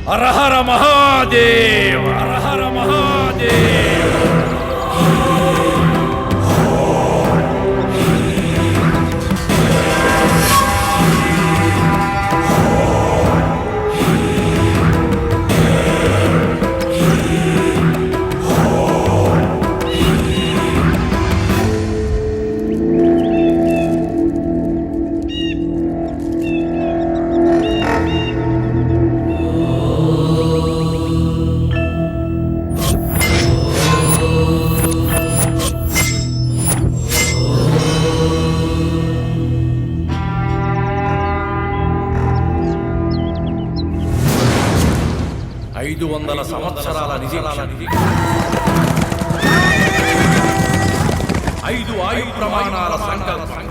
హర హర మహాదేవ్, హర హర మహాదేవ్. 500 సంవత్సరాల నిరీక్షణ, 5 ఆయు ప్రమాణాల సంకల్పం,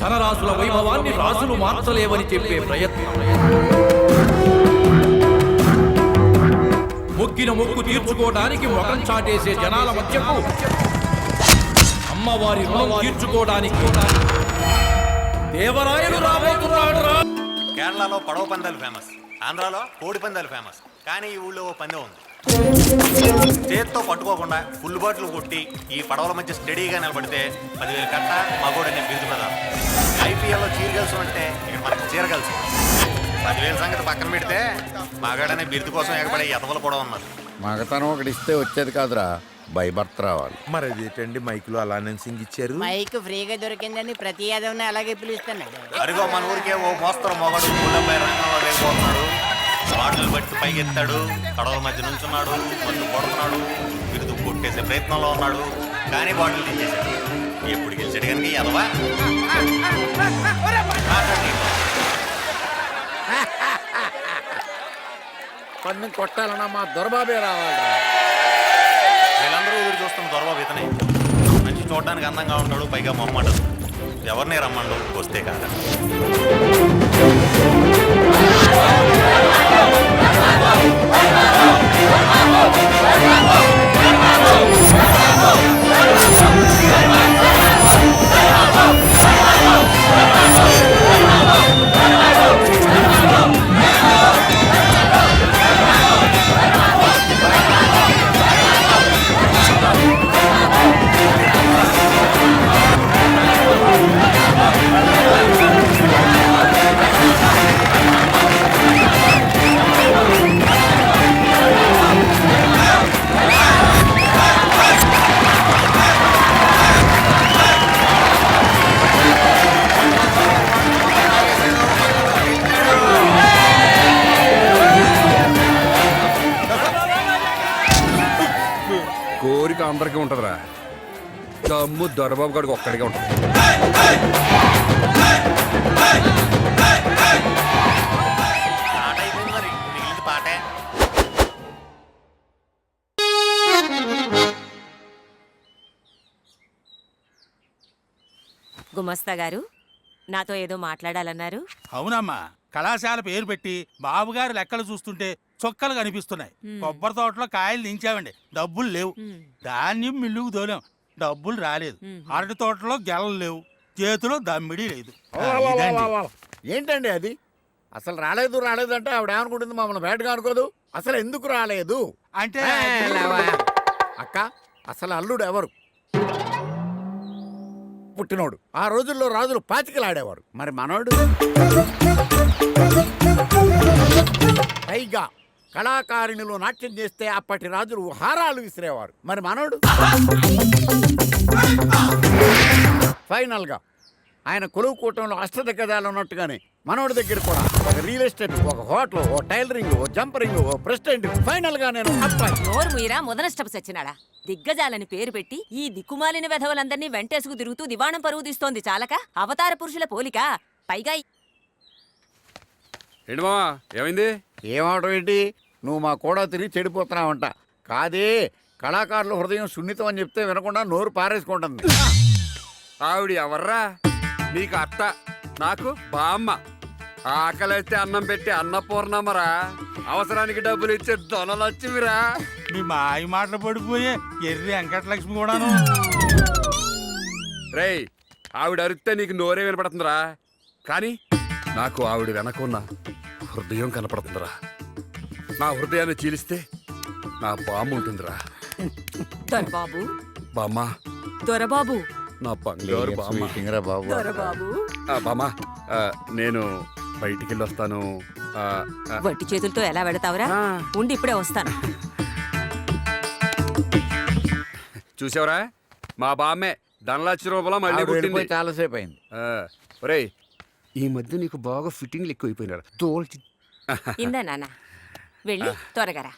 ధనరాశుల వైభవాన్ని రాజులు మార్చలేవని చెప్పే ప్రయత్నం, మొక్కిన మొక్కు తీర్చుకోవడానికి ముఖం చాటేసే జనాల మధ్యకు అమ్మవారి రుణం తీర్చుకోవడానికి దేవరాయలు రాబోతున్నాడు. కేరళలో పడవ పందాలు ఫేమస్, ఆంధ్రాలో కోడి పందాలు ఫేమస్. కానీ ఈ ఊళ్ళో ఓ పందెం ఉంది. చేత్తో పట్టుకోకుండా ఫుల్ బాటిల్ కొట్టి ఈ పడవల మధ్య స్టడీగా నిలబడితే 10,000 కట్ట మగోడనే బిరుదు ప్రదానం. ఐపీఎల్లో చీరగలుసు అంటే ఇక్కడ మనకి చీరగలుసు. 10,000 సంగతి పక్కన పెడితే మగాడనే బిరుదు కోసం ఎగబడే ఎతవలు కూడా ఉన్నారు. మగతనం ఒకటి ఇస్తే వచ్చేది కాదురా, బై బర్త్ రావాలి. మరి అదేంటండి మైకులో అలా అనౌన్సింగ్ ఇచ్చారు? మైక్ ఫ్రీగా దొరికిందని ప్రతి యాదవ్ని అలాగే పిలుస్తున్నాడు. అరుగో మన ఊరికే ఓ మోస్తరు మొగడు ఊళ్ళపై రంగంలో దిగిపోతున్నాడు. బాటలు బట్టి పైకెత్తాడు, కడవల మధ్య నుంచున్నాడు, మందు కొడుతున్నాడు, బిరుదు కొట్టేసే ప్రయత్నంలో ఉన్నాడు. కానీ బాటిల్ తీసేశాడు. ఎప్పుడు గెలిచాడు కనుక ఎదవా పన్ను కొట్టాలన్నా మా దొరబాబే రావాలి. వీళ్ళందరూ ఎదురు చూస్తున్న దొరబాబు ఇతనే. మంచి చూడడానికి అందంగా ఉంటాడు, పైగా మొమ్మడు. ఎవరిని రమ్మండు, వస్తే కాదు. కోరిక అందరికీ ఉంటుందిరా, దమ్ము దొరబాబు గారికి ఒక్కడికే ఉంటుంది. పాట అయిపోయింది, మరి మిగిలింది పాటే. గుమస్తా గారు నాతో ఏదో మాట్లాడాలన్నారు. అవునమ్మా, కళాశాల పేరు పెట్టి బాబుగారు లెక్కలు చూస్తుంటే చొక్కలు కనిపిస్తున్నాయి. కొబ్బరి తోటలో కాయలు దించామండి, డబ్బులు లేవు. ధాన్యం మిల్లుకు దోలాం, డబ్బులు రాలేదు. అరటి తోటలో గెలలు లేవు, చేతిలో దమ్మిడి లేదు. ఏంటండి అది? అసలు రాలేదు అంటే ఆవిడ ఏమనుకుంటుంది, మమ్మల్ని బయటగా అనుకోదు. అసలు ఎందుకు రాలేదు అంటే అక్క, అసలు అల్లుడు ఎవరు? పుట్టినోడు. ఆ రోజుల్లో రాజులు పాచికలాడేవారు. మరి మనోడు పైగా కళాకారిణిలో నాట్యం చేస్తే అప్పటి రాజులు హారాలు విసిరేవారు. మరి మనోడు ఫైనల్ గా ఆయన కొలువు కూటంలో అష్టదిగ్గజాలు ఉన్నట్టుగానే మనోడి దగ్గర కూడా ఒక రియల్ ఎస్టేట్, ఒక హోటల్, ఓ టైలరింగ్, ఓ జంపరింగ్, ఓ ప్రెసిడెంట్. ఫైనల్ గా నేను నోరు మీరా ముదనష్టపు సచ్చినాడా. దిగ్గజాలని పేరు పెట్టి ఈ దిక్కుమాలిన వెధవలందరినీ వెంటేసుకు తిరుగుతూ దివాణం పరువు తీస్తోంది చాలక అవతార పురుషుల పోలిక. పైగా ఏంటి మావా, ఏమైంది? ఏమవడం ఏంటి? నువ్వు మా కూడా తిరిగి చెడిపోతున్నావంట. కాదే, కళాకారుల హృదయం సున్నితం అని చెప్తే వినకుండా నోరు పారేసుకుంటుంది. ఆవిడ ఎవర్రా? నీకు అత్త, నాకు బామ్మ. ఆకలిస్తే అన్నం పెట్టి అన్నపూర్ణమ్మరా, అవసరానికి డబ్బులు ఇచ్చే దొనలొచ్చిమిరా. మీ మాయ మాటలు పడిపోయే ఎర్రి వెంకటలక్ష్మి కూడాను. రేయ్, ఆవిడ అరిస్తే నీకు నోరే వినపడుతుందిరా, కానీ నాకు ఆవిడ వెనక ఉన్న హృదయం కనపడుతుందిరా. నా హృదయాన్ని చీలిస్తే నా బామ్మ ఉంటుందిరా. దొరబాబు బామ్మ, దొరబాబు నా బంగారు బామ్మ. స్వీటింగ్ రా బాబు. దొరబాబు బామ్మ, నేను బయటికి వెళ్ళి వస్తాను. వట్టి చేతులతో ఎలా వెళతావురా? ఉండి ఇప్పుడే వస్తాను. చూసావరా, మా బామ్మే ధనలక్ష్మి రూపంలో మళ్ళీ ఆవిడ పుట్టింది. వెళ్ళిపోయి చాలాసేపు అయింది. ఒరేయ్, ఈ మధ్య నీకు బాగా ఫిట్టింగ్లు ఎక్కువైపోయినారా. తోల్చి ఇందా నాన్న, వెళ్ళి త్వరగా రా.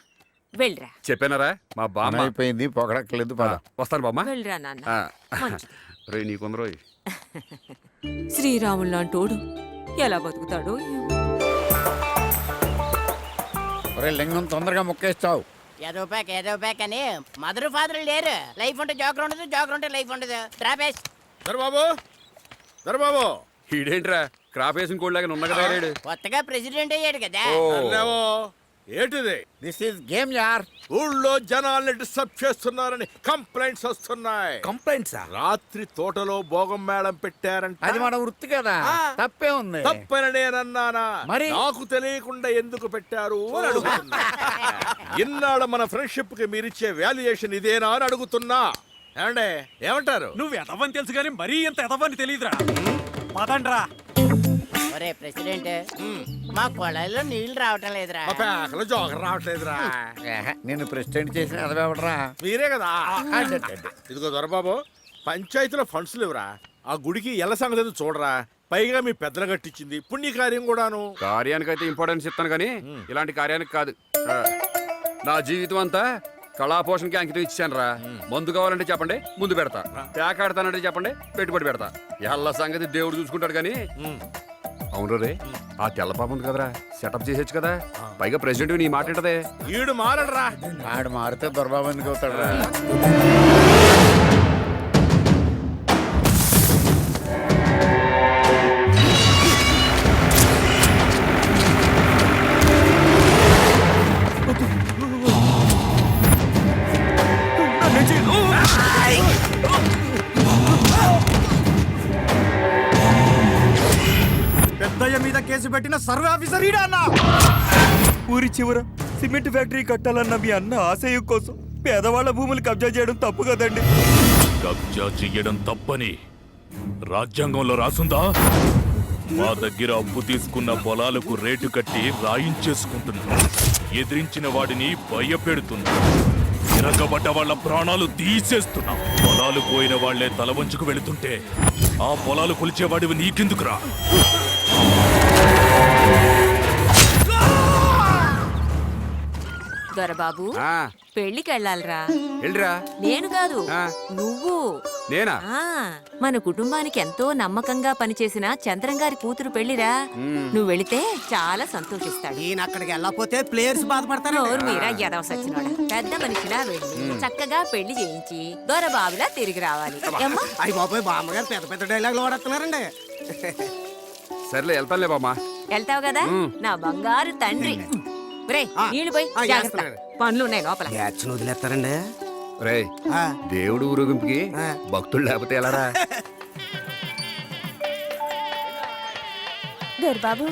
వెళ్ళిరా, చెప్పానరా మా బామ్మ. అయిపోయింది, పొగడక్కలేదు పద. వస్తాను బామ్మ. వెళ్ళిరా నాన్న. మంచిది. రే నీకుందరో శ్రీరాములు లాంటోడు ఎలా బతుకుతాడో ఏమో. ఒరే లింగం, తొందరగా ముక్కేస్తావు. ఏదో ప్యాక్ అని మదర్ ఫాదర్ లేరు. లైఫ్ ఉంటే జోకర్ ఉండదు, జోకర్ ఉంటే లైఫ్ ఉండదు. ట్రాపేస్ దొరబాబు, దొరబాబు, ఈడేంట్రా క్రాప్ వేసిన కోళ్ళగా ఉన్న కదా రేడు. కొత్తగా ప్రెసిడెంట్ అయ్యాడు కదా. అన్నావో ఏంటిది? దిస్ ఈస్ గేమ్ యార్. ఊళ్ళో జనాల్ని డిస్టర్బ్ చేస్తున్నారని కంప్లైంట్స్ వస్తున్నాయి. కంప్లైంట్సా? రాత్రి తోటలో భోగం మేళం పెట్టారంట. అది మన వృత్తి కదా, తప్పే ఉంది. తప్పని నేనన్నానా? మరి? నాకు తెలియకుండా ఎందుకు పెట్టారు అని అడుగుతున్నా. ఇన్నాళ్ళ మన ఫ్రెండ్షిప్ కి మీరిచ్చే వాల్యుయేషన్ ఇదేనా అని అడుగుతున్నా. ఏమండే, ఏమంటారు? నువ్వు ఎదవని తెలుసు కానీ మరీ ఎంత ఎదవని తెలియదురా. పదండ్రా. ఒరే ప్రెసిడెంట్, మా కొళాయిలో నీళ్లు రావటం లేదురా. మా పేకలో జోకర్ రావట్లేదురా. నేను ప్రెసిడెంట్ చేసిన అదవడరా. మీరే కదా. ఇదిగో దొరబాబు, పంచాయతీలో ఫండ్స్ లేవురా. ఆ గుడికి ఎల్ల సంగతి ఏదో చూడరా. పైగా మీ పెద్దలు కట్టించింది పుణ్యకార్యం కూడాను. కార్యానికైతే ఇంపార్టెన్స్ ఇస్తాను కానీ ఇలాంటి కార్యానికి కాదు. నా జీవితం అంతా కళాపోషణకి అంకితం ఇచ్చాను రా. మందు కావాలంటే చెప్పండి, ముందు పెడతా. తేకాడతానంటే చెప్పండి, పెట్టుబడి పెడతా. ఎల్ల సంగతి దేవుడు చూసుకుంటాడు కానీ. అవును రే, ఆ తెల్ల పాప ఉంది కదరా, సెటప్ చేసేచ్చు కదా. పైగా ప్రెసిడెంట్ నీ మాట ఏంటదే? ఈడు మారడరా. ఆడు మారితే దొరబాబు ఎందుకు అవుతాడు రా? పెద్దయ్య మీద కేసు పెట్టిన సర్వే ఆఫీసర్ ఈడా అన్న. ఊరి చివర సిమెంట్ ఫ్యాక్టరీ కట్టాలన్న మీ అన్న ఆశయం కోసం పేదవాళ్ల భూములు కబ్జా చేయడం తప్పు కదండి. కబ్జా చెయ్యడం తప్పని రాజ్యాంగంలో రాసుందా? మా దగ్గర అప్పు తీసుకున్న పొలాలకు రేటు కట్టి రాయించేసుకుంటున్నా. ఎదిరించిన వాడిని భయపెడుతున్నా. తిరగబడ్డ వాళ్ళ ప్రాణాలు తీసేస్తున్నా. పొలాలు పోయిన వాళ్లే తల వంచుకు వెళుతుంటే ఆ పొలాలు కొలిచేవాడివి నీకెందుకురా? దొరబాబు, పెళ్లికి వెళ్ళాలిరా. వెళ్ళిరా. నేను కాదు, నువ్వు. నేనా? మన కుటుంబానికి ఎంతో నమ్మకంగా పనిచేసిన చంద్రం గారి కూతురు పెళ్లిరా. నువ్వు వెళితే చాలా సంతోషిస్తాడు. ఈయన అక్కడికి వెళ్ళకపోతే ప్లేయర్స్ బాధపడతారు. మీరా ఎదవ సచ్చినోడా. పెద్ద మనిషిలా వెళ్ళి చక్కగా పెళ్లి చేయించి దొరబాబులా తిరిగి రావాలి. ఏమ్మా? అయ్యి బాబాయ్, బామ్మగారు పెద్ద పెద్ద డైలాగులు వాడుతున్నారండి. సర్లే, వెళ్తానులే బామ్మ. వెళ్తావు కదా నా బంగారు తండ్రి. నీళ్ళు పోయి జాగ్రత్త, పనులు ఉన్నాయి లోపల. వదిలేస్తారండి. రే, దేవుడు ఊరేగింపుకి భక్తులు లేకపోతే ఎలారా? దొరబాబు,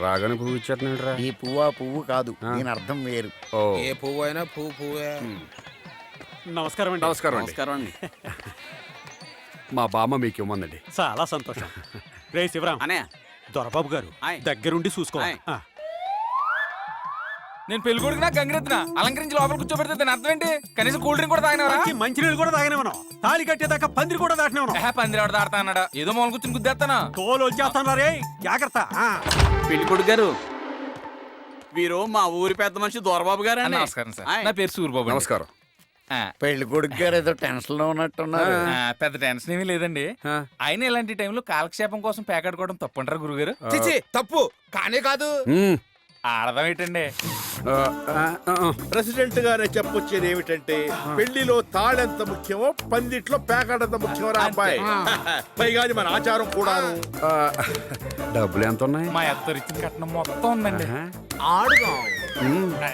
రాగానే పువ్వు ఇచ్చేస్తున్నాడు రా. ఈ పువ్వా పువ్వు కాదు, దీని అర్థం వేరు. ఏ పువ్వు అయినా పువ్వే. నమస్కారం అండి. నమస్కారం అండి. మా బామ్మ మీకు ఇవ్వమందండి. చాలా సంతోషం. రే శివరాం, దొరబాబు గారు దగ్గరుండి చూసుకోవాలి. నేను పెళ్లి కొడుకునా గంగిరెద్దునా అలంకరించి లోపల కూర్చోబెడితే దాని అర్థం ఏంటి? కనీసం కూల్ డ్రింక్ కూడా తాగినవరా? మంచినీళ్ళు కూడా తాగినవనం. తాళి కట్టేదాకా పందిరి కూడా దాటినవనం. పందిరి ఎవడ దాడతా అన్నాడా? ఏదో మూల కూర్చుని గుద్దేస్తానా? తోలు వచ్చేస్తాను రే, జాగ్రత్త. పెళ్లి కొడుకు గారు, వీరు మా ఊరి పెద్ద మనిషి దొరబాబు గారు. నమస్కారం సార్, నా పేరు సూరిబాబు. నమస్కారం. పెళ్లి కొడుకు గారు ఏదో టెన్షన్ లో ఉన్నట్టున్నారు. పెద్ద టెన్షన్ ఏమీ లేదండి. ఆయన ఇలాంటి టైంలో కాలక్షేపం కోసం పేకాడుకోవడం తప్పంటారా గురుగారు? తప్పు కానే కాదు. ఆడదాం ఏంటండి? ప్రెసిడెంట్ గారే చెప్పొచ్చేది ఏమిటంటే, పెళ్లిలో తాళెంత ముఖ్యమో పందిట్లో పేకాడంత ముఖ్యమో రా అబ్బాయి. పైగా మన ఆచారం కూడాను. డబ్బులు ఎంత ఉన్నాయి? మా అత్తరిచ్చిన కట్నం మొత్తం ఉందండి. ఆడుగా